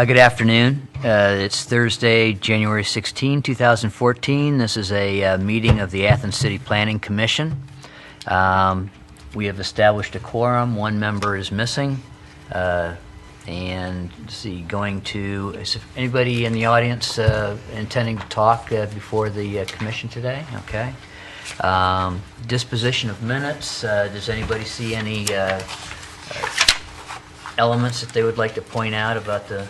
Good afternoon. It's Thursday, January 16, 2014. This is a meeting of the Athens City Planning Commission. We have established a quorum. One member is missing. And let's see, is anybody in the audience intending to talk before the commission today? Okay. Disposition of minutes. Does anybody see any elements that they would like to point out about the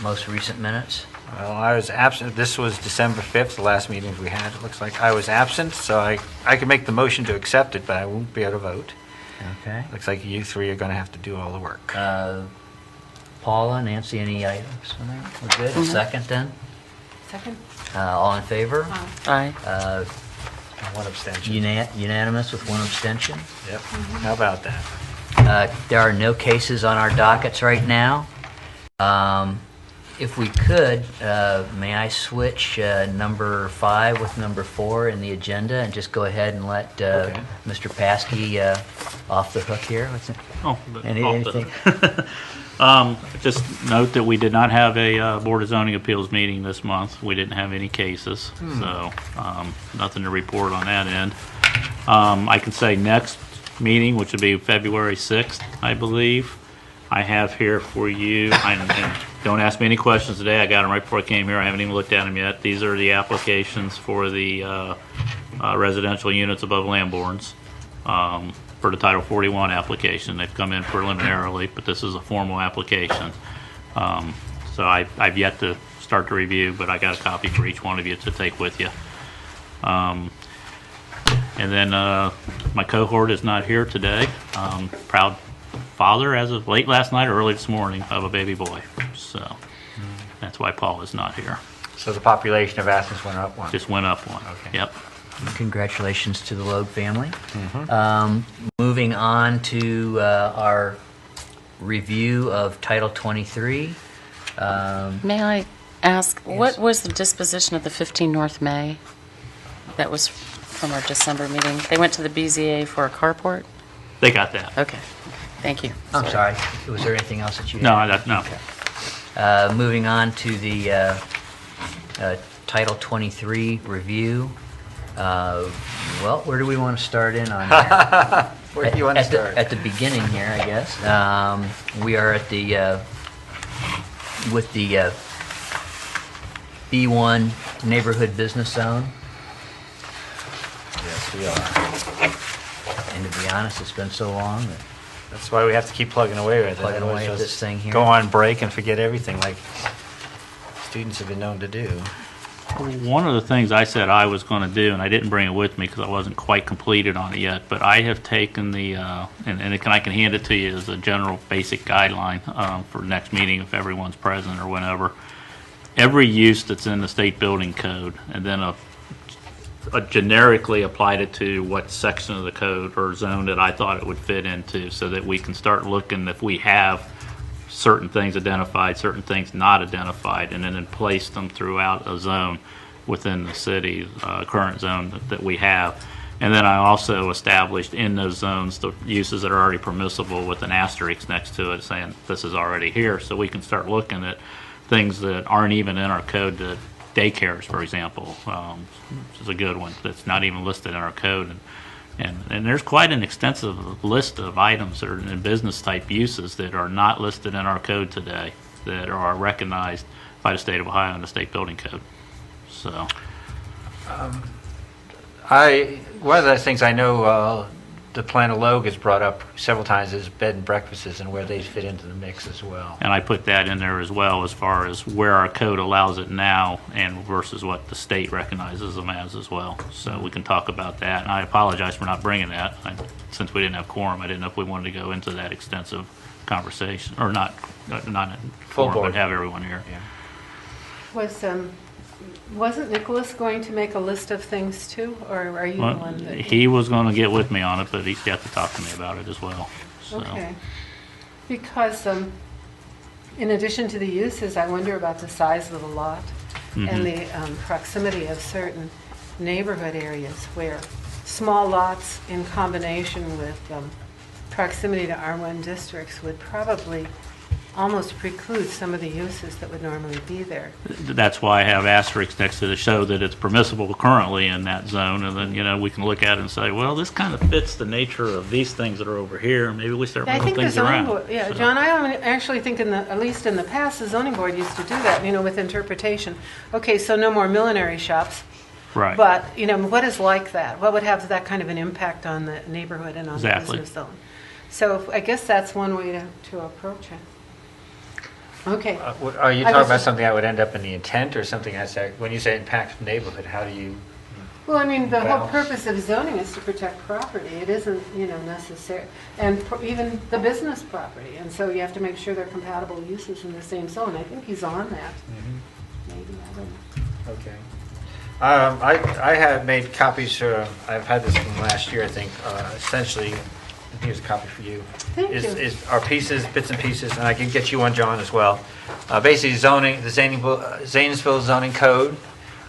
most recent minutes? Well, I was absent. This was December 5th, the last meeting we had. It looks like I was absent, so I can make the motion to accept it, but I won't be able to vote. Okay. Looks like you three are going to have to do all the work. Paula, Nancy, any items on that? We're good. Mm-hmm. A second then? Second. All in favor? Aye. One abstention. Unanimous with one abstention. Yep. How about that? There are no cases on our dockets right now. If we could, may I switch number 5 with number 4 in the agenda and just go ahead and let Okay. Mr. Paskey off the hook here? Anything? Just note that we did not have a Board of Zoning Appeals meeting this month. We didn't have any cases, so nothing to report on that end. I can say next meeting, which will be February 6th, I believe. I have here for you, and don't ask me any questions today. I got them right before I came here. I haven't even looked at them yet. These are the applications for the residential units above Lamborns for the Title 41 application. They've come in preliminarily, but this is a formal application. So I've yet to start the review, but I got a copy for each one of you to take with you. And then my cohort is not here today. Proud father as of late last night or early this morning of a baby boy. So that's why Paul is not here. So the population of Athens went up one. Just went up one. Okay. Yep. Congratulations to the Logue family. Moving on to our review of Title 23. May I ask, what was the disposition of the 15 North May? That was from our December meeting. They went to the BZA for a carport? They got that. Okay. Thank you. I'm sorry. Was there anything else that you No, had? no. Okay. Moving on to the Title 23 review. Well, where do we want to start in on here? Where do you want to start? At the beginning here, I guess. We are at the with the B1 neighborhood business zone. Yes, we are. And to be honest, it's been so long that That's why we have to keep plugging away with it. Plugging away Otherwise at just this thing here. Go on break and forget everything like students have been known to do. One of the things I said I was going to do, and I didn't bring it with me because I wasn't quite completed on it yet, but I have taken the, I can hand it to you as a general basic guideline for next meeting if everyone's present or whenever. Every use that's in the state building code, and then a generically applied it to what section of the code or zone that I thought it would fit into, so that we can start looking if we have certain things identified, certain things not identified, and then place them throughout a zone within the city, current zone that we have. And then I also established in those zones the uses that are already permissible with an asterisk next to it saying this is already here, so we can start looking at things that aren't even in our code. That daycares, for example, this is a good one that's not even listed in our code. And there's quite an extensive list of items that are in business type uses that are not listed in our code today that are recognized by the state of Ohio and the state building code. So one of the things I know the Plan of Logue has brought up several times is bed and breakfasts and where they fit into the mix as well. and I put that in there as well as far as where our code allows it now and versus what the state recognizes them as well. So we can talk about that. And I apologize for not bringing that. Since we didn't have quorum, I didn't know if we wanted to go into that extensive conversation or not Full quorum, board. but have everyone here. Yeah. Was Wasn't Nicholas going to make a list of things too, or are you the Well, one that? he was going to get with me on it, but he's got to talk to me about it as well. So. Okay. Because in addition to the uses, I wonder about the size of the lot and the proximity of certain neighborhood areas where small lots in combination with proximity to R1 districts would probably almost preclude some of the uses that would normally be there. That's why I have asterisks next to the show that it's permissible currently in that zone, and then we can look at it and say, well, this kind of fits the nature of these things that are over here, and maybe we start I moving think the things zoning around. board, yeah, So- John, I actually think at least in the past, the zoning board used to do that, with interpretation. Okay, so no more millinery shops, Right. but, what is like that? What would have that kind of an impact on the neighborhood and on Exactly. the business zone? So I guess that's one way to approach it. Okay. Are you I talking was about just- something that would end up in the intent or something that's, when you say impact the neighborhood, how do you? Well, I mean, the whole Well- purpose of zoning is to protect property. It isn't, necessary, and even the business property. And so you have to make sure they're compatible uses in the same zone. I think he's on that. Maybe, I don't know. Okay. I have made copies, I've had this from last year, I think, essentially, here's a copy for you. Thank you. Is our pieces, bits and pieces, and I can get you one, John, as well. Basically zoning, the Zanesville zoning code.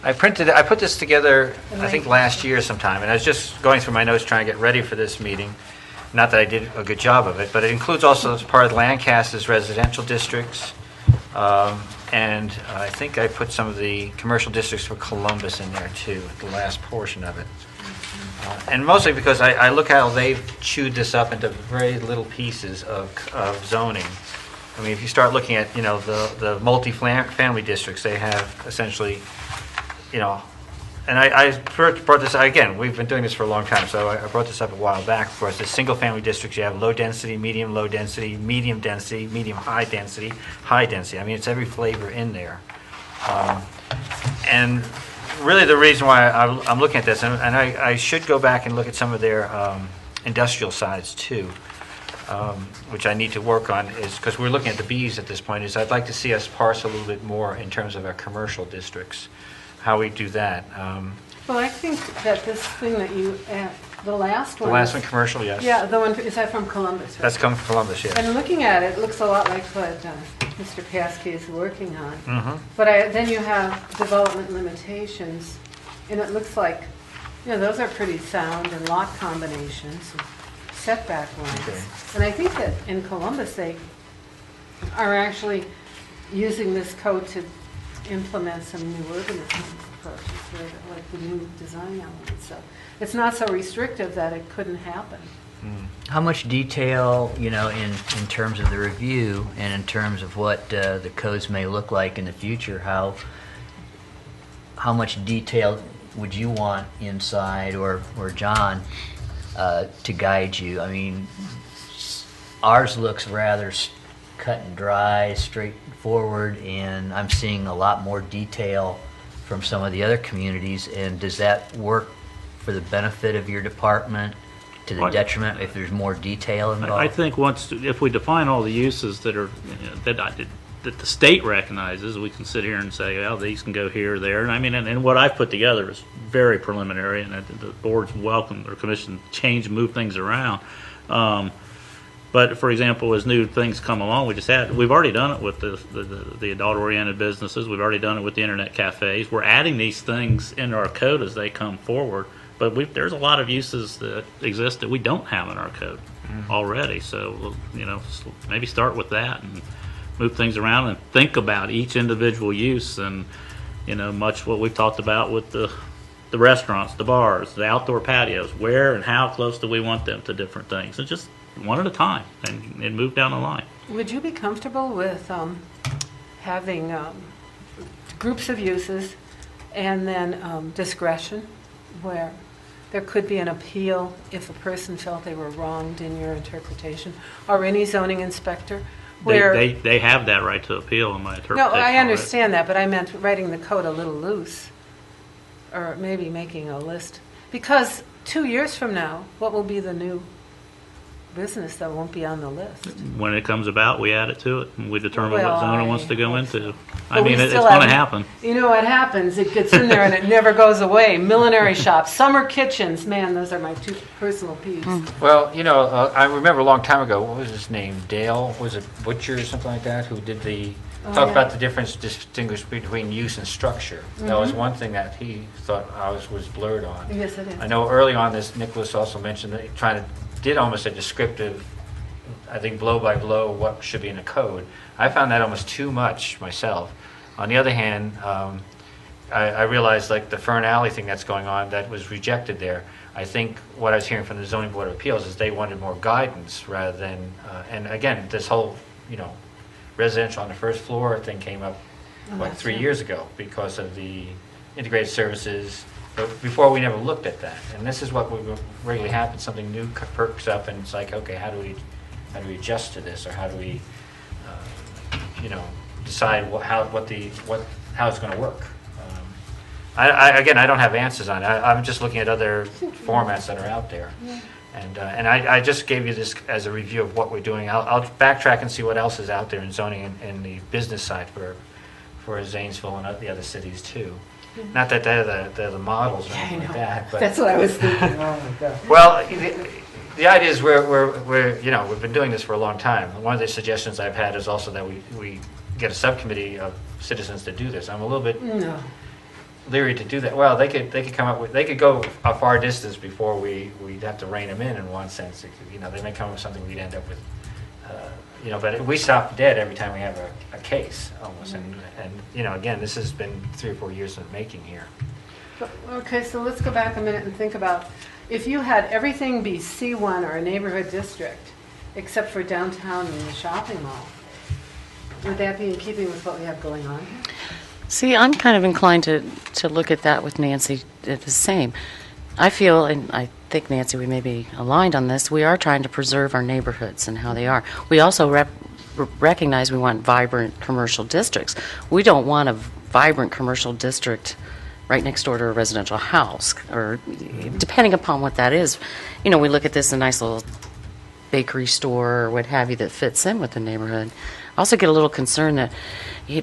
I put this together, I think last year sometime, and I was just going through my notes trying to get ready for this meeting. Not that I did a good job of it, but it includes also as part of Lancaster's residential districts. And I think I put some of the commercial districts for Columbus in there too, the last portion of it. And mostly because I look how they've chewed this up into very little pieces of zoning. I mean, if you start looking at, the multi-family districts, they have essentially, and I first brought this, again, we've been doing this for a long time, so I brought this up a while back. Of course, the single-family districts, you have low density, medium low density, medium high density, high density. I mean, it's every flavor in there. And really the reason why I'm looking at this, and I should go back and look at some of their industrial sides too, which I need to work on, is because we're looking at the Bs at this point, is I'd like to see us parse a little bit more in terms of our commercial districts, how we do that. Well, I think that this thing that the last The one. last one, commercial, yes. Yeah, the one, is that from Columbus? Right? That's come from Columbus, yes. And looking at it, it looks a lot like what Mr. Paskey is working on. Mm-hmm. But then you have development limitations, and it looks like, those are pretty sound, and lot combinations, and setback lines. Okay. And I think that in Columbus, they are actually using this code to implement some new urbanism approaches, like the new design elements. So it's not so restrictive that it couldn't happen. How much detail, in terms of the review and in terms of what the codes may look like in the future, how much detail would you want inside, or John, to guide you? I mean, ours looks rather cut and dry, straightforward, and I'm seeing a lot more detail from some of the other communities. And does that work for the benefit of your department, to the Right. detriment if there's more detail involved? I think if we define all the uses that are, that the state recognizes, we can sit here and say, well, these can go here or there. And I mean, and what I've put together is very preliminary, and the board's welcome, or commission, move things around. But for example, as new things come along, we've already done it with the adult-oriented businesses. We've already done it with the internet cafes. We're adding these things into our code as they come forward. But there's a lot of uses that exist that we don't have in our code already. So, maybe start with that and move things around and think about each individual use, and, much what we've talked about with the restaurants, the bars, the outdoor patios, where and how close do we want them to different things. And just one at a time and move down the line. Would you be comfortable with having groups of uses and then discretion, where there could be an appeal if a person felt they were wronged in your interpretation, or any zoning inspector? Where, They have that right to appeal in my interpretation. no, I of it. understand that, but I meant writing the code a little loose, or maybe making a list. Because 2 years from now, what will be the new business that won't be on the list. When it comes about, we add it to it, and we determine what Well, zone it wants to go I into. hope I But we mean, it's still going to haven't- happen. You know what happens? It gets in there and it never goes away. Millinery shops, summer kitchens, man, those are my two personal peeves. Well, I remember a long time ago, what was his name? Dale, was it Butcher or something like that, who did talk yeah. about the difference distinguished between use and structure. That was one thing that he thought was blurred on. Yes, it is. I know early on this, Nicholas also mentioned that he did almost a descriptive, I think blow by blow, what should be in a code. I found that almost too much myself. On the other hand, I realized like the Fern Alley thing that's going on that was rejected there. I think what I was hearing from the Zoning Board of Appeals is they wanted more guidance rather than, and again, this whole, residential on the first floor thing came up, that's 3 right. years ago because of the integrated services. But before we never looked at that. And this is what would regularly happen. Something new perks up and it's like, okay, how do we adjust to this? Or how do we, decide how it's going to work? Again, I don't have answers on it. I'm just looking at other formats that are out there. And I just gave you this as a review of what we're doing. I'll backtrack and see what else is out there in zoning in the business side for Zanesville and the other cities too. Not that they're the models or anything like that. But, That's what I was thinking. Oh, my God. well, the idea is we've been doing this for a long time. One of the suggestions I've had is also that we get a subcommittee of citizens to do this. I'm a little bit No. leery to do that. Well, they could come up with, they could go a far distance before we'd have to rein them in one sense. They may come up with something we'd end up with, but we stop dead every time we have a case almost. And again, this has been 3 or 4 years in the making here. Okay, so let's go back a minute and think about, if you had everything be C1 or a neighborhood district, except for downtown and the shopping mall, would that be in keeping with what we have going on here? See, I'm kind of inclined to look at that with Nancy the same. I feel, and I think, Nancy, we may be aligned on this, we are trying to preserve our neighborhoods and how they are. We also recognize we want vibrant commercial districts. We don't want a vibrant commercial district right next door to a residential house, or depending upon what that is. We look at this, a nice little bakery store or what have you that fits in with the neighborhood. I also get a little concerned that,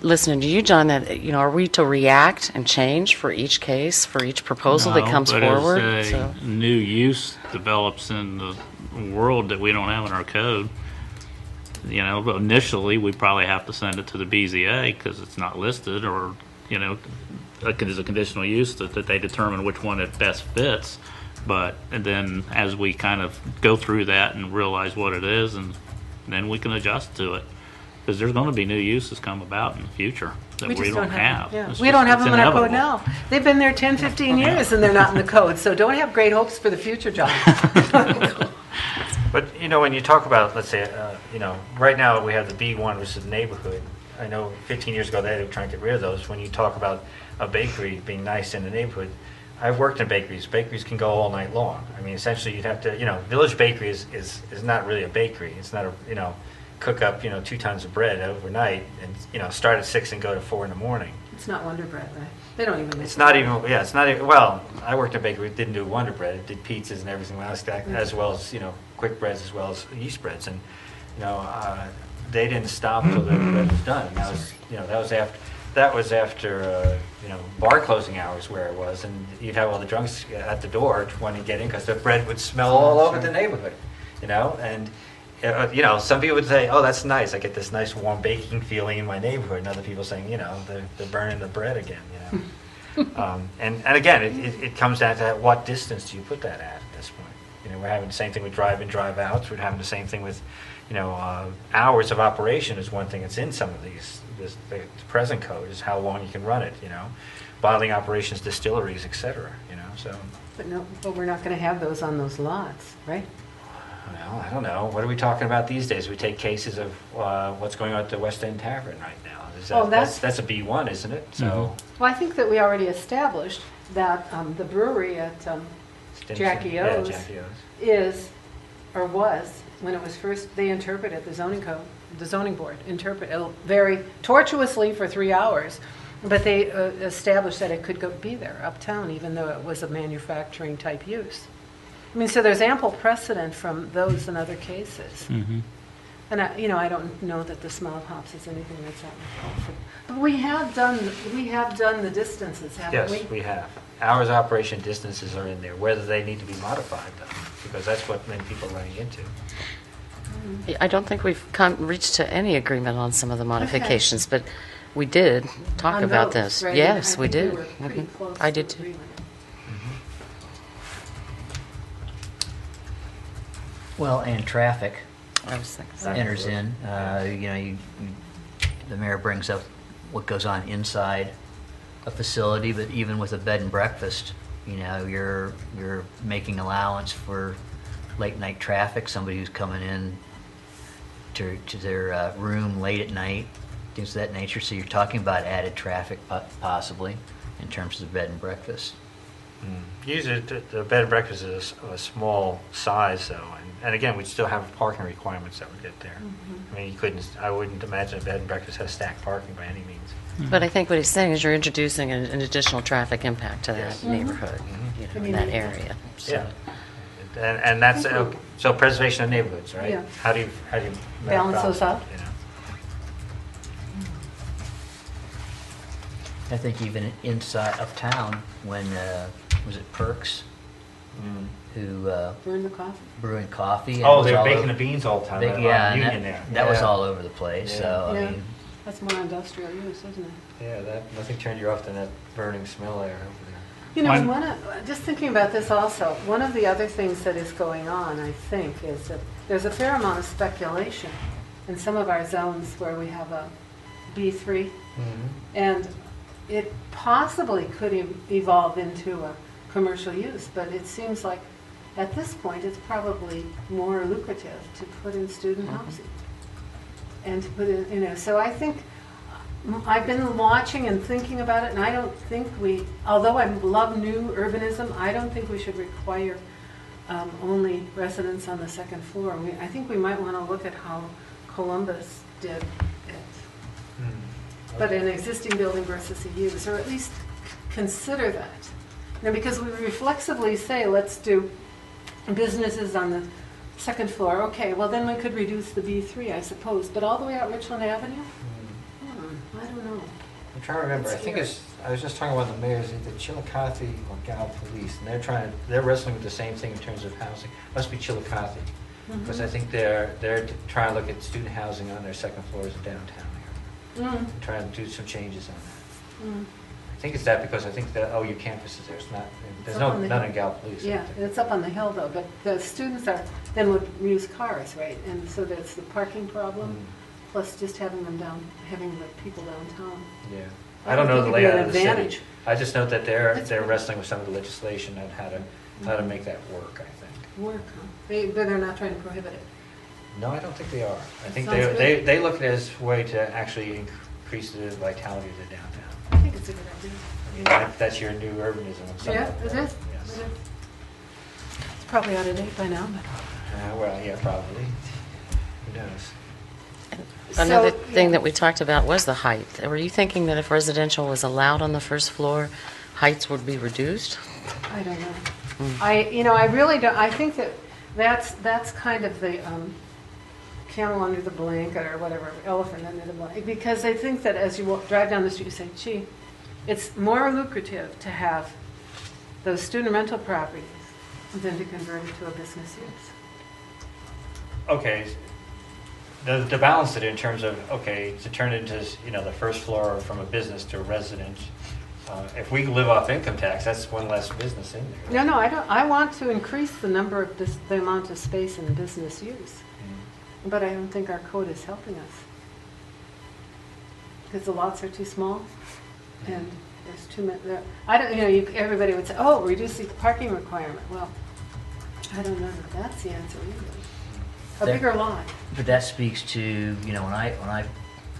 listening to you, John, that, are we to react and change for each case, for each proposal that comes forward? As a new use develops in the world that we don't have in our code, initially we probably have to send it to the BZA because it's not listed, or, as a conditional use that they determine which one it best fits. And then as we kind of go through that and realize what it is, and then we can adjust to it. Because there's going to be new uses come about in the future that we just don't have. them. Yeah. It's We don't have it's them in our code inevitable. now. They've been there 10, 15 years and they're not in the code, so don't have great hopes for the future, John. But, when you talk about, let's say, right now we have the B1, which is the neighborhood. I know 15 years ago they were trying to get rid of those. When you talk about a bakery being nice in the neighborhood, I've worked in bakeries. Bakeries can go all night long. I mean, essentially you'd have to, Village Bakery is not really a bakery. It's not cook up, 2 tons of bread overnight and, start at 6 and go to 4 in the morning. It's not Wonder Bread, right? They don't even make It's not even, well, I worked in a bakery, didn't do Wonder Bread, it did pizzas and everything else, as well as, quick breads as well as yeast breads. And, they didn't stop till the bread was done. And that was after, bar closing hours where it was. And you'd have all the drunks at the door wanting to get in because the bread would smell all over the neighborhood, And, some people would say, oh, that's nice. I get this nice warm baking feeling in my neighborhood. And other people saying, they're burning the bread again, and again, it comes down to what distance do you put that at this point. We're having the same thing with drive-in, drive-outs. We're having the same thing with, hours of operation is one thing that's in some of these. The present code is how long you can run it, bottling operations, distilleries, et cetera, so. But we're not going to have those on those lots, right? Well, I don't know. What are we talking about these days? We take cases of what's going on at the West End Tavern right now. That's a B1, isn't it? So. Well, I think that we already established that the brewery at Jackie O's is, or was, when it was first, they interpreted the zoning code, the zoning board interpreted very tortuously for 3 hours, but they established that it could be there uptown, even though it was a manufacturing type use. I mean, so there's ample precedent from those and other cases. Mhm. And I don't know that the small hops is anything that's out in the culture. But we have done the distances, haven't we? Yes, we have. Hours of operation distances are in there, whether they need to be modified though, because that's what many people are running into. I don't think we've reached to any agreement on some of the modifications, but we did talk On about those, this. right? Yes, I we think did. were pretty Mhm. close I to did too. agreement. Well, and traffic I was thinking. Right. enters in. The mayor brings up what goes on inside a facility, but even with a bed and breakfast, you're making allowance for late night traffic, somebody who's coming in to their room late at night, things of that nature. So you're talking about added traffic possibly in terms of the bed and breakfast. Usually, the bed and breakfast is a small size, though, and again, we'd still have parking requirements that would get there. I mean, I wouldn't imagine a bed and breakfast has stacked parking by any means. But I think what he's saying is you're introducing an additional traffic impact to that Yes. neighborhood, in that area. So- Yeah, and that's, so preservation of neighborhoods, right? Yeah. How do you Balance those out? you know? I think even inside of town, when, was it Perks? Who, Burn the coffee. brewing coffee. and it Oh, was they're all baking over- the beans all the time. Big- on yeah, and Union there. that was Yeah. all over the place, Yeah. so, I Yeah. mean, That's more industrial use, isn't it? Yeah, nothing turned you off than that burning smell there over there. And One- just thinking about this also, one of the other things that is going on, I think, is that there's a fair amount of speculation in some of our zones where we have a B3, and it possibly could evolve into a commercial use, but it seems like at this point, it's probably more lucrative to put in student housing. And to put in, so I think, I've been watching and thinking about it, and I don't think although I love new urbanism, I don't think we should require only residents on the second floor. I think we might want to look at how Columbus did it, but an existing building versus a use, or at least consider that. Because we reflexively say, let's do businesses on the second floor. Okay, well then we could reduce the B3, I suppose, but all the way out Richland Avenue? I don't know. I'm trying to remember. I It's think weird. I was just talking about the mayors, either Chillicothe or Gal Police, and they're wrestling with the same thing in terms of housing. Must be Chillicothe, because I think they're trying to look at student housing on their second floors in downtown area. And trying to do some changes on that. I think it's that because I think the OU campus is there. There's It's up on the none hill. in Gal Police. I Yeah, don't think. it's up on the hill though, but the students then would use cars, right? And so there's the parking problem, plus just having the people downtown. Yeah. I I don't know the think it'd be layout an of the city. advantage. I just know that That's they're good. wrestling with some of the legislation on how to make that work, I think. Work, huh? But they're not trying to prohibit it. No, I don't think they are. I think Sounds they look at it as a way to actually increase the vitality of the downtown. I think it's a good idea. I mean, that's your new urbanism. in some Yeah, level, it is. right? It Yes. is. It's probably out of date by now, but. Well, yeah, probably. Who knows? Another So, thing yeah. that we talked about was the height. Were you thinking that if residential was allowed on the first floor, heights would be reduced? I don't know. I really don't, I think that's kind of the camel under the blanket or whatever, elephant under the blanket. Because I think that as you drive down the street, you say, gee, it's more lucrative to have those student rental properties than to convert it to a business use. Okay, to balance it in terms of, okay, to turn it into, the first floor from a business to a residence, if we live off income tax, that's one less business in there. No, I don't, I want to increase the number of, the amount of space in business use. But I don't think our code is helping us. Because the lots are too small, and there's too many, I don't, everybody would say, oh, reduce the parking requirement. Well, I don't know that that's the answer either. A There- bigger lot. but that speaks to, when I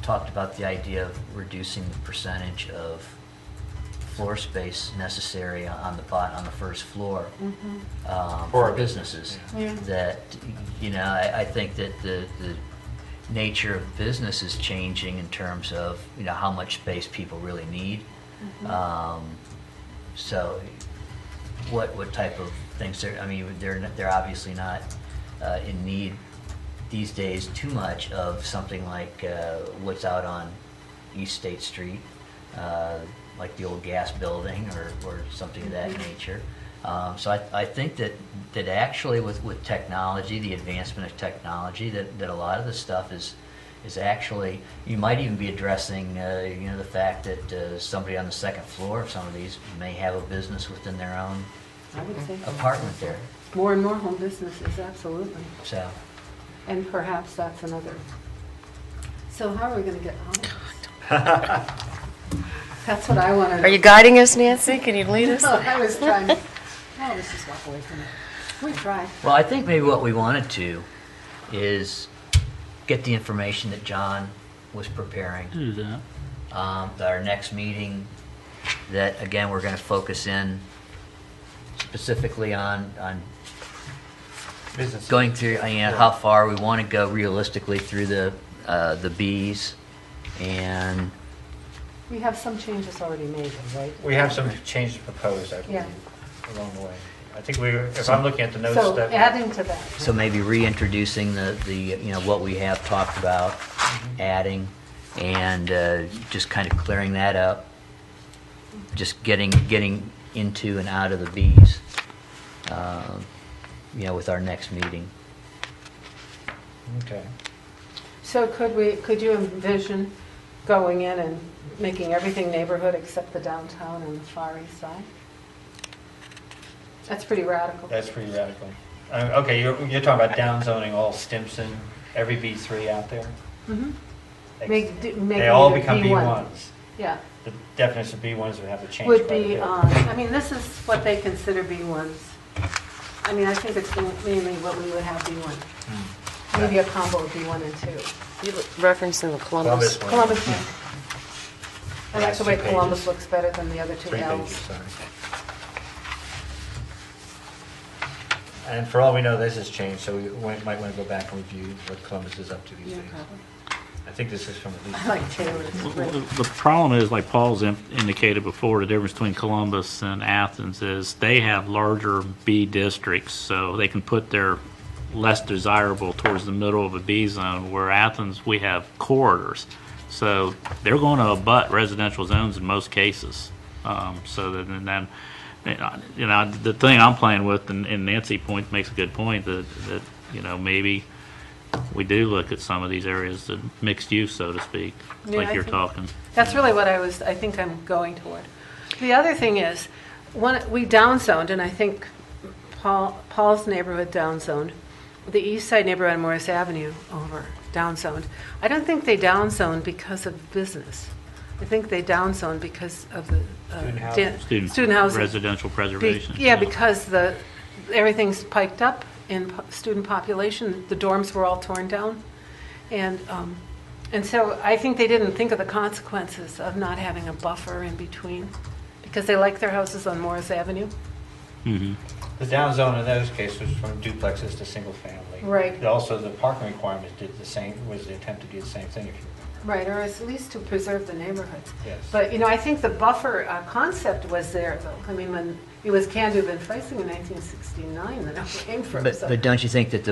talked about the idea of reducing the percentage of floor space necessary on the first floor For for a businesses. Yeah. That, I think that the nature of business is changing in terms of, how much space people really need. So what type of things. I mean, they're obviously not in need these days too much of something like what's out on East State Street, like the old gas building or something of that nature. So I think that actually with technology, the advancement of technology, that a lot of the stuff is actually, you might even be addressing the fact that somebody on the second floor of some of these may have a business within their own I would say apartment there. more and more home businesses, absolutely. So And perhaps that's another. So how are we going to get out of this? That's what I want to know. Are you guiding us, Nancy? Can you lead us? No, I was trying to. Oh, let's just walk away from it. We tried. well, I think maybe what we wanted to is get the information that John was preparing. Do that. Our next meeting, that again, we're going to focus in specifically on Business. going through, how far we want to go realistically through the Bs, and We have some changes already made, right? We have some changes proposed, I Yeah. believe, along the way. I think if I'm looking at the notes So that. adding to that. so maybe reintroducing the what we have talked about, adding, and just kind of clearing that up, just getting into and out of the Bs, with our next meeting. Okay. So could you envision going in and making everything neighborhood except the downtown and the Far East Side? That's pretty radical. That's pretty radical. Okay, you're talking about downzoning all Stimson, every B3 out there? Mhm. Make They all become B1s. Yeah. The definition of B1s would have to change. Would quite a be, bit. I mean, this is what they consider B1s. I mean, I think it's mainly what we would have B1. Maybe a combo of B1 and 2. You referencing the Columbus. one. Columbus, yeah. I like Last the way 2 pages. Columbus looks better than the other two 3 L's. pages, sorry. And for all we know, this has changed, so we might want to go back and review what Columbus is up to these Yeah, days. probably. I think this is from at least. I like Taylor's. It's great. The problem is, like Paul's indicated before, the difference between Columbus and Athens is they have larger B districts, so they can put their less desirable towards the middle of a B zone, where Athens, we have corridors. So they're going to abut residential zones in most cases. So that, and then, the thing I'm playing with, and Nancy makes a good point, that maybe we do look at some of these areas, the mixed use, so to speak, Yeah, like I you're think- talking. That's really what I think I'm going toward. The other thing is, we downzoned, and I think Paul's neighborhood downzoned, the east side neighborhood on Morris Avenue over downzoned. I don't think they downzoned because of business. I think they downzoned because of the Student housing. student housing. Residential preservation. Yeah, because everything's piked up in student population. The dorms were all torn down. And so I think they didn't think of the consequences of not having a buffer in between, because they like their houses on Morris Avenue. Mm-hmm. The downzone in those cases was from duplexes to single family. Right. Also, the parking requirements did the same, was the attempt to do the same thing, if you remember. Right, or at least to preserve the neighborhood. Yes. But, I think the buffer concept was there, though. I mean, when it was Candu and Freising in 1969 that it came from. so- But don't you think that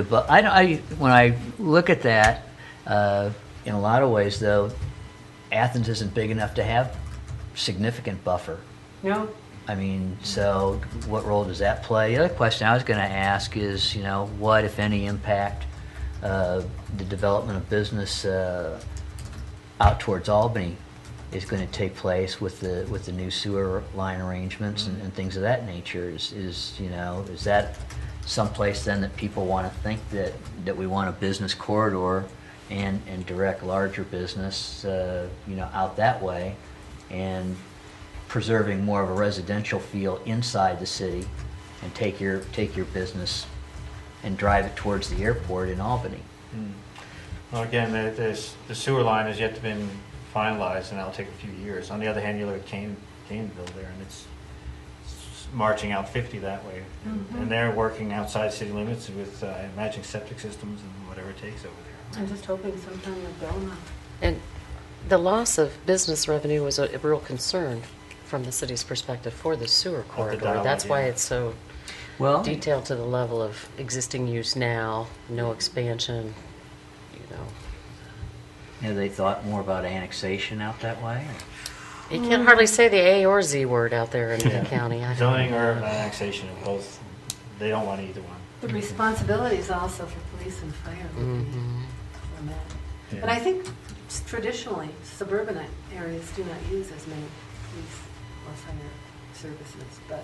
when I look at that, in a lot of ways, though, Athens isn't big enough to have significant buffer. No? I mean, so what role does that play? The other question I was going to ask is, what, if any, impact the development of business out towards Albany is going to take place with the new sewer line arrangements and things of that nature? Is that someplace then that people want to think that we want a business corridor and direct larger business, out that way, and preserving more of a residential feel inside the city, and take your business and drive it towards the airport in Albany? Well, again, the sewer line has yet to been finalized, and that'll take a few years. On the other hand, you look at Caneville there, and it's marching out 50 that way. And they're working outside city limits with, I imagine, septic systems and whatever it takes over there. I'm just hoping sometime they'll go now. And the loss of business revenue was a real concern from the city's perspective for the sewer corridor. dialogue, That's why yeah. it's so Well, detailed to the level of existing use now, no expansion, you know. have they thought more about annexation out that way? You can't hardly say the A or Z word out there in the county. I don't Zoning know. or annexation, both, they don't want either one. The responsibility is also for police and fire would be for that. Yeah. But I think traditionally, suburban areas do not use as many police or fire services, but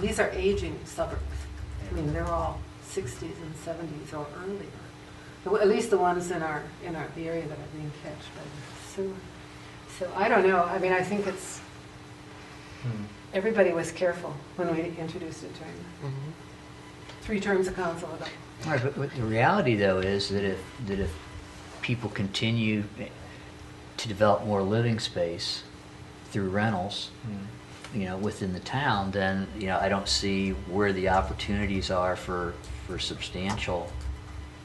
these are aging suburbs. I mean, they're all 60s and 70s or earlier. At least the ones in the area that are being catched by the sewer. So I don't know. I mean, I think it's, everybody was careful when we introduced it during the 3 terms of council ago. All right, but the reality though is that if people continue to develop more living space through rentals, within the town, then I don't see where the opportunities are for substantial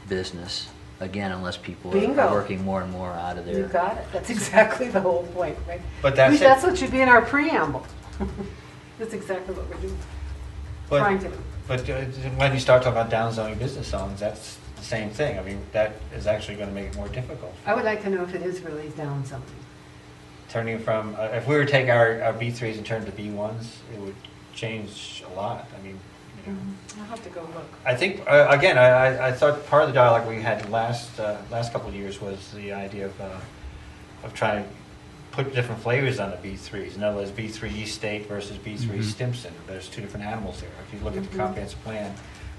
business. Again, unless people Bingo. are working more and more out of You their. got it. That's exactly the whole point, right? But At least that's that's what should be in our preamble. That's exactly what we're doing, trying to do. But when you start talking about downzoning business zones, that's the same thing. I mean, that is actually going to make it more difficult. I would like to know if it is really down something. Turning from, if we were to take our B3s and turn to B1s, it would change a lot. I mean, I'll have to go look. I think, again, I thought part of the dialogue we had last couple of years was the idea of trying to put different flavors on the B3s. In other words, B3 East State versus B3 Stimson. There's 2 different animals there. If you look at the comprehensive plan,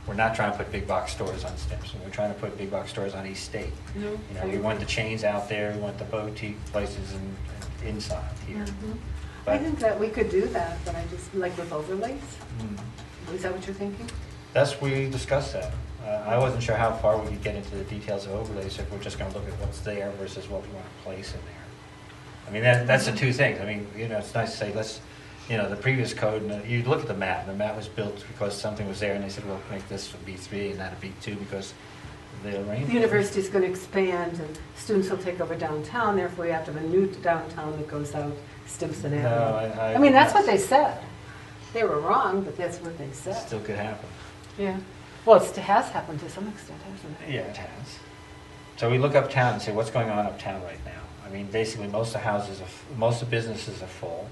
we're not trying to put big box stores on Stimson. We're trying to put big box stores on East State. No. We want the chains out there. We want the boutique places inside here. I think that we could do that, but I just, like with overlays. Mhm. Is that what you're thinking? We discussed that. I wasn't sure how far we could get into the details of overlays if we're just going to look at what's there versus what we want to place in there. I mean, that's the 2 things. I mean, it's nice to say, the previous code, and you look at the map, and the map was built because something was there, and they said, well, make this a B3 and not a B2 because the arrangement. The university's going to expand, and students will take over downtown, therefore we have to have a new downtown that goes out Stimson Avenue. No, I mean, that's what they said. They were wrong, but that's what they said. Still could happen. Yeah. Well, it has happened to some extent, hasn't it? Yeah, it has. So we look uptown and say, what's going on uptown right now? I mean, basically, most of the businesses are full.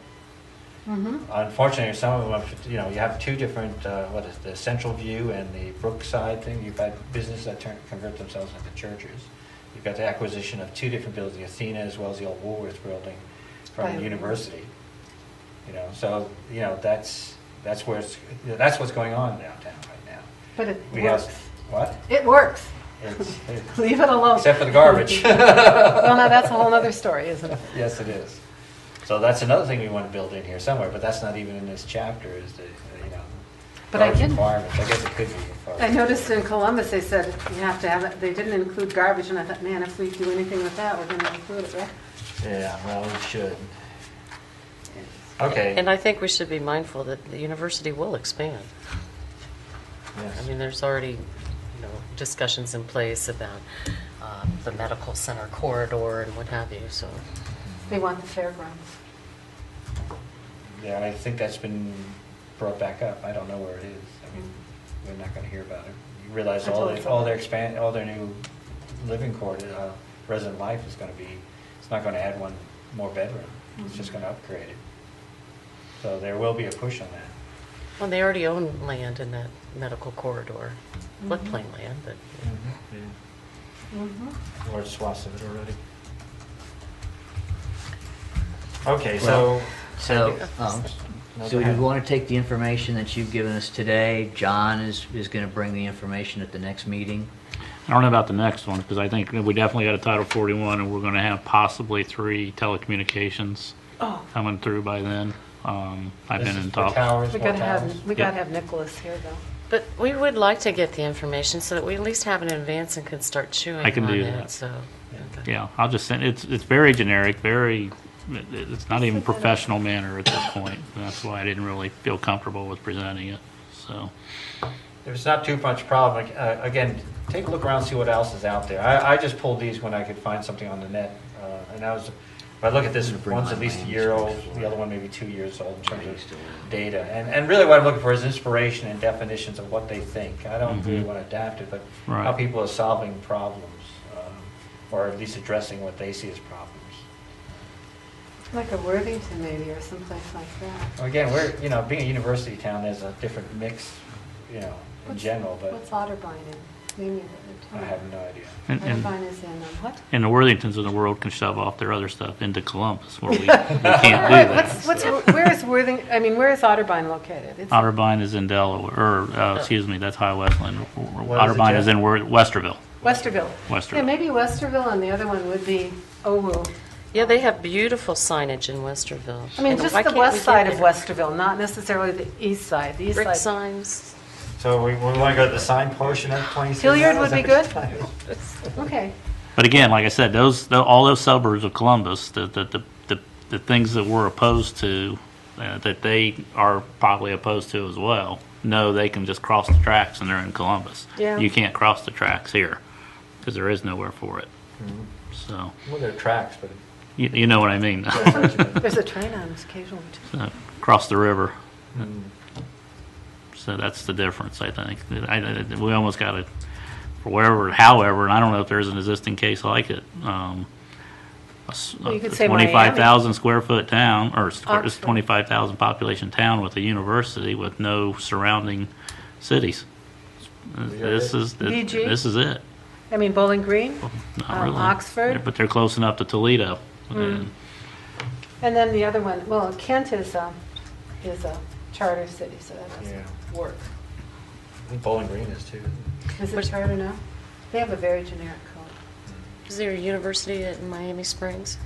Unfortunately, some of them, you have 2 different, the Central View and the Brookside thing. You've got businesses that convert themselves into churches. You've got the acquisition of 2 different buildings, the Athena as well as the old Woolworth building from the university. So that's what's going on downtown right now. But it We works. have what? It works. It's Leave it alone. except for the garbage. Well, now that's a whole other story, isn't it? Yes, it is. So that's another thing we want to build in here somewhere, but that's not even in this chapter. Is the But I garbage didn't- requirements? I guess it could be. as far as- I noticed in Columbus, they said you have to have it, they didn't include garbage, and I thought, man, if we do anything with that, we're going to include it, right? Yeah, well, we should. Okay. And I think we should be mindful that the university will expand. Yes. I mean, there's already, discussions in place about the medical center corridor and what have you, so. They want the fairgrounds. Yeah, I think that's been brought back up. I don't know where it is. I mean, we're not going to hear about it. You realize I all totally their new living quarter, resident life is going to be. It's not going to add one more bedroom. It's just going to upgrade it. So there will be a push on that. Well, they already own land in that medical corridor, floodplain land, but. Large swaths of it already. Okay, so. So, No, so go we ahead. want to take the information that you've given us today. John is going to bring the information at the next meeting. I don't know about the next one, because I think we definitely got a Title 41, and we're going to have possibly 3 telecommunications coming through by then. I've This been is in for talks. towers, We more got to towers. have Nicholas here, though. But we would like to get the information so that we at least have it in advance and can start chewing I can on do it, that. so. okay. Yeah, I'll just send, it's very generic, it's not even professional manner at this point. That's why I didn't really feel comfortable with presenting it, so. If it's not too much problem, again, take a look around, see what else is out there. I just pulled these when I could find something on the net, and that was If I look at this, one's at least a year old, the other one maybe 2 years old in terms of data. And really what I'm looking for is inspiration and definitions of what they think. I don't really want to adapt it, but Right. how people are solving problems, or at least addressing what they see as problems. Like a Worthington maybe, or someplace like that. Well, again, we're, being a university town, there's a different mix, in general, but What's Otterbein in? Maybe I have no idea. And Otterbein is in, what? the Worthingtons of the world can shove off their other stuff into Columbus, where we can't do that. Where is Worthing, I mean, where is Otterbein located? It's Otterbein is in Delaware, or, excuse me, that's High Westland. What is it, Otterbein is Jeff? in Westerville. Westerville. Westerville. Yeah, maybe Westerville, and the other one would be Owu. Yeah, they have beautiful signage in Westerville. I mean, And just why the can't we west get side of there? Westerville, not necessarily the east side. The east Brick side. signs. So we want to go to the sign portion of 26? Hilliard would be good? Okay. But again, like I said, all those suburbs of Columbus, the things that we're opposed to, that they are probably opposed to as well, no, they can just cross the tracks and they're in Columbus. Yeah. You can't cross the tracks here because there is nowhere for it. So Well, there are tracks, but you know what I mean. There's a train on this occasionally, too. Cross the river. So that's the difference, I think. We almost got to, for wherever, however, and I don't know if there's an existing case like it. Well, you could say 25,000 square foot town, or it's Oxford. 25,000 population town with a university with no surrounding cities. This is BG? this is it. I mean, Bowling Green, Not really. Oxford. But they're close enough to Toledo. And And then the other one, well, Kent is a charter city, so that doesn't Yeah. work. I think Bowling Green is too. Is it charter now? They have a very generic code. Is there a university in Miami Springs?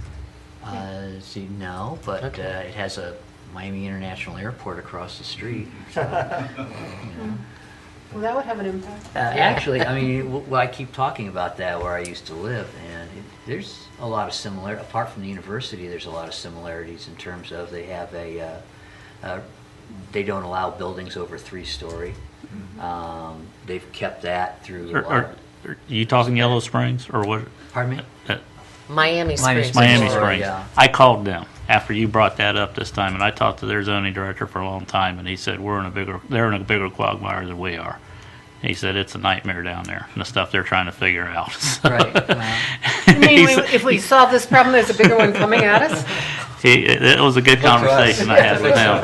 See, no, but it has a Miami International Airport across the street. Well, that would have an impact. Actually, I mean, well, I keep talking about that where I used to live, and there's a lot of similar. Apart from the university, there's a lot of similarities in terms of they have they don't allow buildings over 3-story. They've kept that through. are you talking Yellow Springs or what? Pardon me? Miami Springs. Miami Sorry, Springs. yeah. I called them after you brought that up this time, and I talked to their zoning director for a long time, and he said they're in a bigger quagmire than we are. He said it's a nightmare down there, and the stuff they're trying to figure out. Right. You mean if we solve this problem, there's a bigger one coming at us? It was a good conversation I had with him.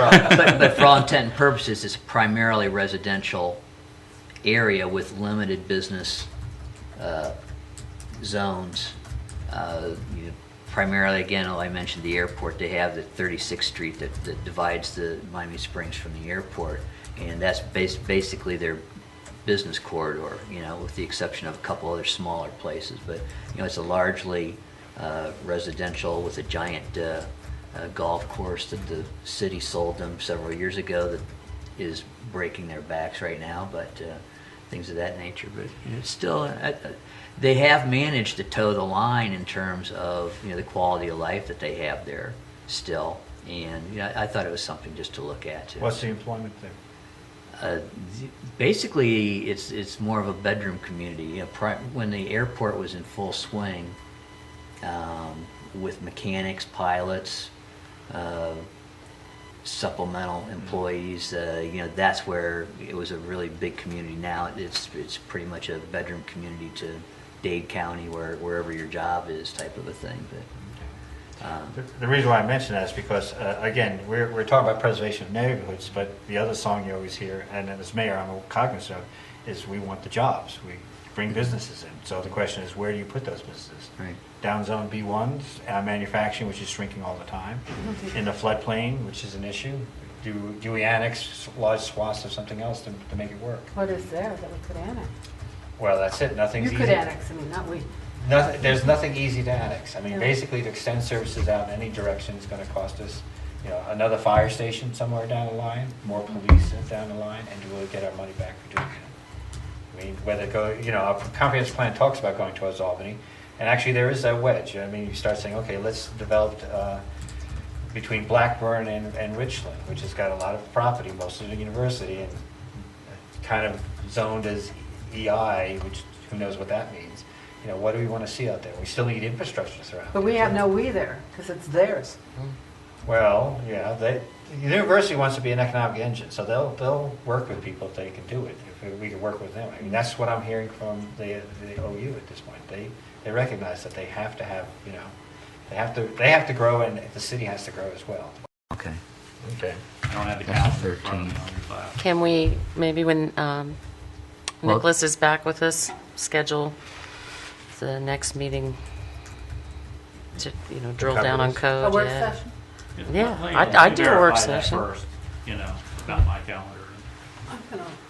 But for all intent and purposes, it's primarily residential area with limited business zones. Primarily, again, I mentioned the airport. They have the 36th Street that divides the Miami Springs from the airport, and that's basically their business corridor, with the exception of a couple other smaller places. But, it's a largely residential with a giant golf course that the city sold them several years ago that is breaking their backs right now, but things of that nature. But it's still, they have managed to toe the line in terms of the quality of life that they have there still. And I thought it was something just to look at too. What's the employment there? Basically, it's more of a bedroom community. When the airport was in full swing, with mechanics, pilots, supplemental employees, that's where it was a really big community. Now it's pretty much a bedroom community to Dade County, wherever your job is, type of a thing. But The reason why I mention that is because, again, we're talking about preservation of neighborhoods, but the other song you always hear, and as mayor I'm cognizant of, is we want the jobs. We bring businesses in. So the question is, where do you put those businesses? Right. Down zone B1s, manufacturing, which is shrinking all the time. In the floodplain, which is an issue. Do we annex large swaths of something else to make it work? What is there that we could annex? Well, that's it. Nothing's You easy. could annex, I mean, not we. There's nothing easy to annex. I mean, Yeah. basically, to extend services out in any direction is going to cost us, another fire station somewhere down the line, more police down the line, and do we get our money back for doing it? I mean, whether our comprehensive plan talks about going towards Albany, and actually there is a wedge. I mean, you start saying, okay, let's develop between Blackburn and Richland, which has got a lot of property, most of the university, and kind of zoned as EI, which who knows what that means. you know, what do we want to see out there? We still need infrastructure around. But we have no we there, because it's theirs. Well, yeah, the university wants to be an economic engine, so they'll work with people if they can do it, if we can work with them. I mean, that's what I'm hearing from the OU at this point. They recognize that they have to have, you know, they have to grow, and the city has to grow as well. Okay. Okay. I don't have the That's calendar in front of me 13. on your file. Can we, maybe when Well- Nicholas is back with us, schedule the next meeting to, you know, drill cover down on this. code? A work yeah. session? Yeah, Well, I'd do a work verify that session. First, you know, about my calendar.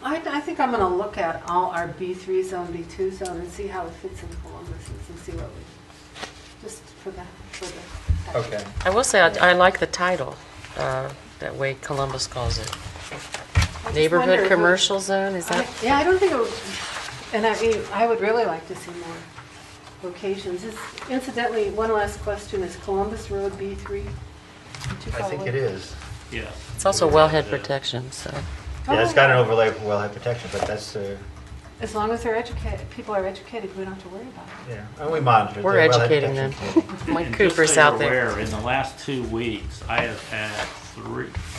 I think I'm gonna look at all our B3 zone, B2 zone, and see how it fits in Columbus, and see what we, just for the. Okay. I will say, I like the title, that way Columbus calls it. I just Neighborhood wonder if it- commercial zone, is that? Yeah, I don't think it would, and I would really like to see more locations. Incidentally, one last question, is Columbus Road B3? I think it is. Yeah. It's also wellhead protection, so. Yeah, it's got an overlay for wellhead protection, but that's, As long as they're educated, people are educated, we don't have to worry about it. yeah, and we monitor. We're the wellhead educating them. protection committee. Mike And just Cooper's so you're out there. aware, in the last 2 weeks, I have had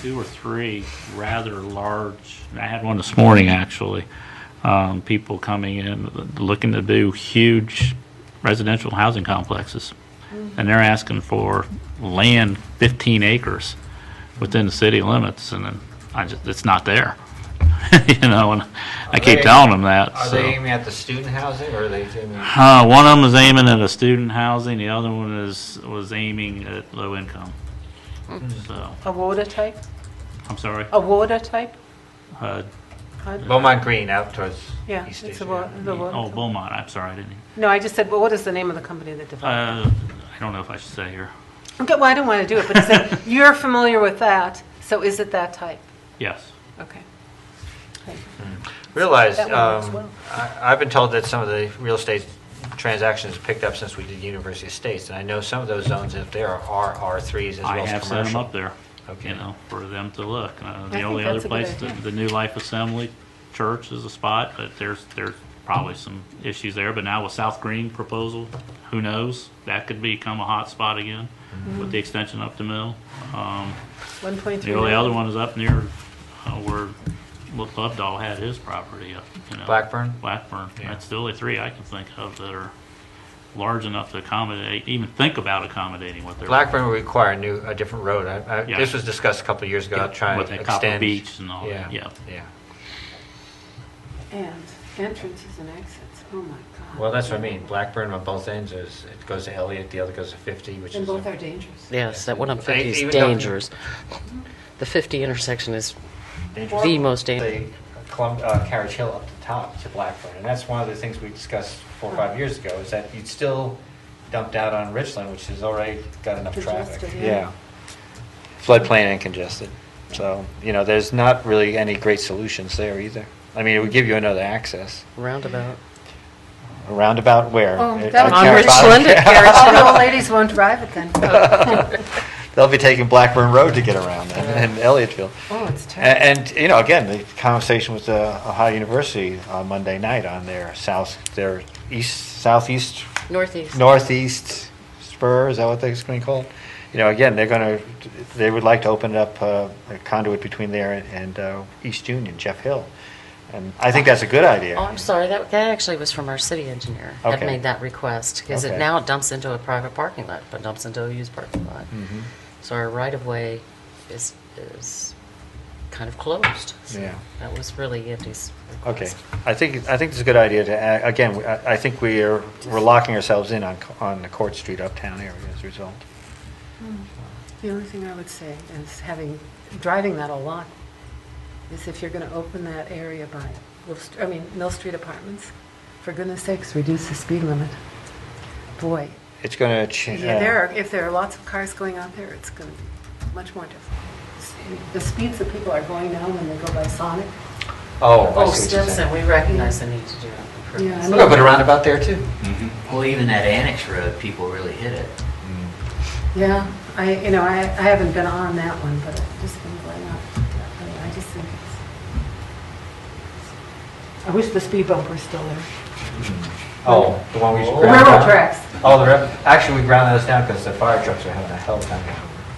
two or three rather large, and I had one this morning actually, people coming in looking to do huge residential housing complexes. And they're asking for land 15 acres within the city limits, and then it's not there. You know, and I keep telling them that. Are so. they aiming at the student housing, or are they aiming? One of them is aiming at a student housing. The other one was aiming at low income. So, A WODA type? I'm sorry. A WODA type? Beaumont Green out towards Yeah, East it's Station. the Oh, WODA. Beaumont. I'm sorry, I didn't. No, I just said, well, what is the name of the company that developed it? I don't know if I should say here. Okay, well, I don't want to do it, but is it, you're familiar with that, so is it that type? Yes. Okay. Thank you. Realize, That one works well. I've been told that some of the real estate transactions have picked up since we did University Estates, and I know some of those zones up there are R3s as well I as have commercial. sent them up there. Okay. You know, for them to look. The think only other that's a good place, idea. the New Life Assembly Church is a spot, but there's probably some issues there. But now with South Green proposal, who knows? That could become a hot spot again with the extension up the mill. 1.3. The only other one is up near where Lovedoll had his property up. You know, Blackburn? Blackburn. Yeah. That's the only three I can think of that are large enough to accommodate, even think about accommodating what they're. Blackburn will require a different road. Yeah. This was discussed a couple of years ago, trying with to that Copper extend. Beach and all Yeah, that. Yeah. yeah. And entrances and exits, oh my God. Well, that's what I mean. Blackburn on both ends it goes to Elliott, the other goes to 50, which And is. both are dangerous. Yes, that one on 50 is Even though- dangerous. The 50 intersection is dangerous. the most dangerous. Carriage Hill up the top to Blackburn, and that's one of the things we discussed 4 or 5 years ago, is that you'd still dumped out on Richland, which has already got enough traffic. Congested, yeah. Floodplain and congested. So, there's not really any great solutions there either. I mean, it would give you another access. roundabout. A roundabout where? Oh, At that would On Carriage- Richland at Carriage All the Hill. old ladies won't drive it then. They'll be taking Blackburn Road to get around and Elliotttville. Oh, it's terrible. And again, the conversation with Ohio University on Monday night on their southeast, Northeast. northeast spur, is that what they're going to call it? Again, they would like to open up a conduit between there and East Union, Jeff Hill. And I think that's a good idea. Oh, I'm sorry, that actually was from our city engineer, had Okay. made that request, because Okay. it now dumps into a private parking lot, but dumps into a used parking lot. Mhm. So our right-of-way is kind of closed. So Yeah. that was really Andy's Okay, request. I think it's a good idea to, again, I think we're locking ourselves in on the Court Street uptown area as a result. The only thing I would say is driving that a lot, is if you're going to open that area by, Mill Street Apartments, for goodness sakes, reduce the speed limit. Boy, It's going to change. if there are lots of cars going out there, it's going to be much more difficult. The speeds that people are going now when they go by Sonic. Oh, I Oh, see what you're Stimson, saying. we recognize the need to do Yeah, improvements. I We're going to put a roundabout there too. Well, even that annex road, people really hit it. Yeah, I haven't been on that one, but I've just been going up. I just think I wish the speed bump were still there. Oh, the one we should The ground railroad down? tracks. Oh, actually, we ground those down because the fire trucks are having a hell of a time.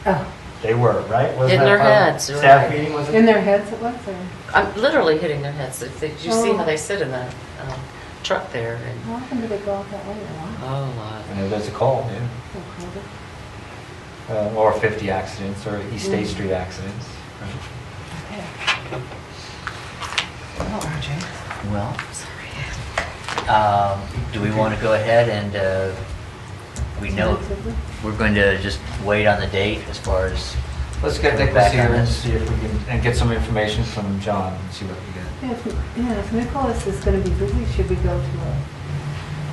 Oh, They were, right? Wasn't Hitting that their part of the heads, Staff right. meeting, was in it? their heads it was, or? I'm literally hitting their heads. Did you see Oh. how they sit in that truck there? And, How often do they go out that way, or what? oh, a lot. And there's a call, yeah. So cold. Or 50 accidents, or East State Street accidents. Okay. Oh, RJ. Well, do we want to go ahead and, we know, we're going to just wait on the date as far as, Let's get Coming Nicholas back here on and this. see if we can, and get some information from John and see what we get. Yeah, if Nicholas is going to be busy, should we go to a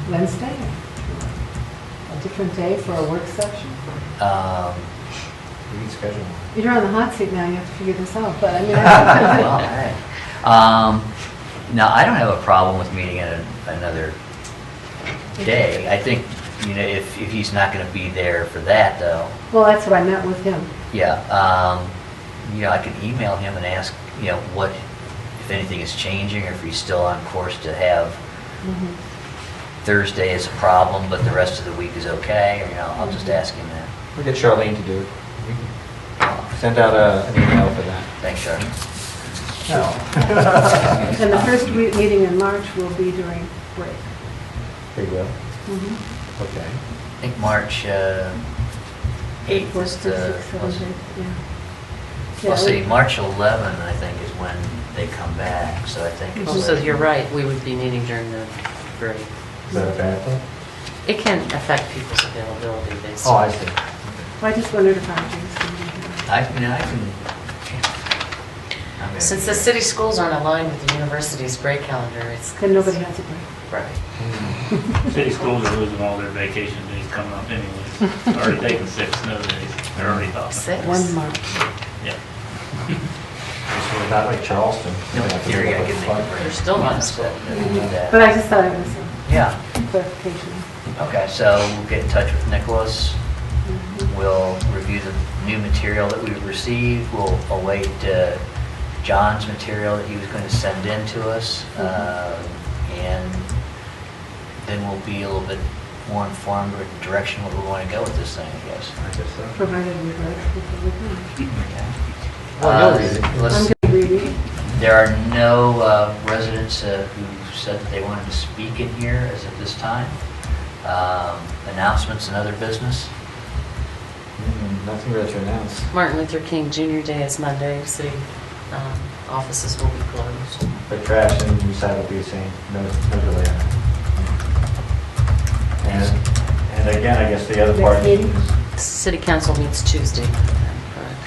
Wednesday or a different day for a work session? We can schedule one. You're on the hot seat now, you have to figure this out, but I mean, well, hey. No, I don't have a problem with meeting at another day. I think, you know, if he's not going to be there for that, though, well, that's what I meant with him. yeah, you know, I can email him and ask, you know, what, if anything is changing, or if he's still on course to have Thursday is a problem, but the rest of the week is okay, or, you know, I'll just ask him that. We'll get Charlene to do it. We can send out an email for that. Thanks, Charlie. No. And the first meeting in March will be during break. Pretty well. Mhm. Okay. I think March 8th is Fourth, the, fifth, seventh, eighth, yeah. well, Yeah, see, we- March 11, I think, is when they come back, so I think it's... Oh, so you're right. We would be meeting during the break. Is that a bad thing? It can affect people's availability based Oh, I on. see. I just wondered if RJ was going to be here. I can, I'm gonna Since be the there. city schools aren't aligned with the university's break calendar, it's. Then nobody has a break. Right. City schools are losing all their vacation days coming up anyways. Already taking 6 snow days. They're already talking. 6. 1 March. Yeah. So we're not like Charleston. No, in theory, I can make a break. They're still not in school. But I just thought it was Yeah, a clarification. okay, so we'll get in touch with Nicholas. We'll review the new material that we've received. We'll await John's material that he was going to send in to us. And then we'll be a little bit more informed with the direction where we want to go with this thing, I guess. I guess so. Provided we break before we come. Okay. Well, no reason. I'm Let's- going to reread it. There are no residents who said that they wanted to speak in here as of this time. Announcements and other business? Nothing really to announce. Martin Luther King Jr. Day is Monday. City offices will be closed. But trash and recycle will be the same. No delay on it. And again, I guess the other Next part meeting? is, City council meets Tuesday. Correct.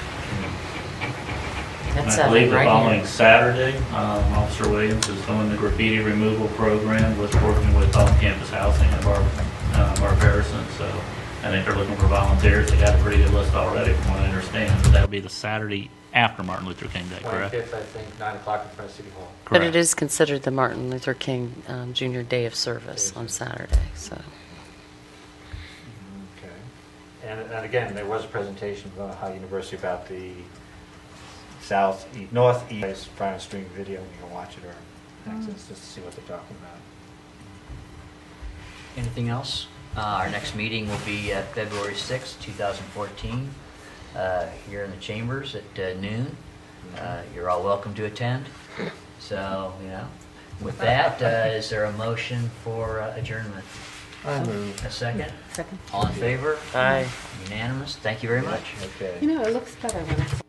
And That's I believe the right following here. Saturday, Officer Williams is doing the graffiti removal program with working with on-campus housing at Barbarison. So I think they're looking for volunteers. They got a pretty good list already from what I understand. But that'll be the Saturday after Martin Luther King Day, correct? 25th, I think, 9 o'clock in front of City Hall. But Correct. it is considered the Martin Luther King Jr. Day of Service on Saturday, so. Okay. And again, there was a presentation about how University about the northeast front stream video. You can watch it or access just to see what they're talking about. Anything else? Our next meeting will be February 6th, 2014, here in the chambers at noon. You're all welcome to attend. So, you know, with that, is there a motion for adjournment? I move. A second? Second. All in favor? Aye. Unanimous? Thank you very much. Okay. You know, it looks better when it's